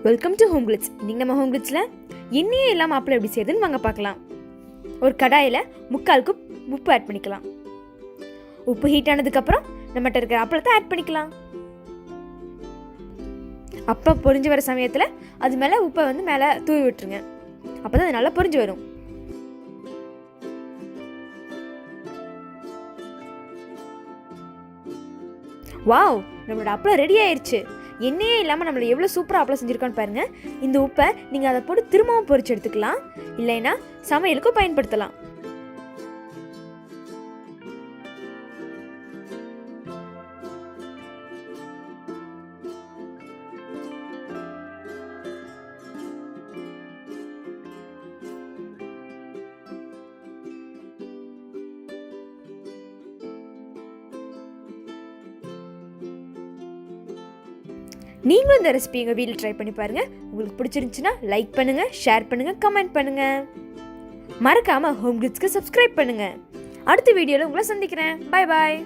Welcome to home glitz. இன்றைக்கி நம்ம home கிளிட்ஸில் எண்ணெயே இல்லாமல் அப்பளம் எப்படி செய்யுதுன்னு வாங்க பார்க்கலாம். ஒரு கடாயில் 3/4 கப் உப்பு ஆட் பண்ணிக்கலாம். உப்பு ஹீட் ஆனதுக்கப்புறம் நம்மகிட்ட இருக்கிற அப்பளத்தை ஆட் பண்ணிக்கலாம். அப்பளம் பொரிஞ்சு வர சமயத்தில் அது மேலே உப்பை மேலே தூவி விட்டுருங்க. அப்போ தான் அது நல்லா பொரிஞ்சு வரும். வாவ், நம்மளோட அப்பளம் ரெடி ஆயிடுச்சு. எண்ணெயே இல்லாமல் நம்மளை எவ்வளோ சூப்பராக அப்பளம் செஞ்சுருக்கோன்னு பாருங்கள். இந்த உப்பை நீங்கள் அதை போட்டு திரும்பவும் பொரிச்சு எடுத்துக்கலாம், இல்லைன்னா சமையலுக்கும் பயன்படுத்தலாம். நீங்களும் இந்த ரெசிபி எங்கள் வீட்டில் ட்ரை பண்ணி பாருங்கள். உங்களுக்கு பிடிச்சிருந்துச்சுன்னா லைக் பண்ணுங்கள், ஷேர் பண்ணுங்கள், கமெண்ட் பண்ணுங்கள். மறக்காமல் ஹோம் கிளிட்ஸ்க்கு சப்ஸ்கிரைப் பண்ணுங்கள். அடுத்த வீடியோவில் உங்களை சந்திக்கிறேன். பாய் பாய்.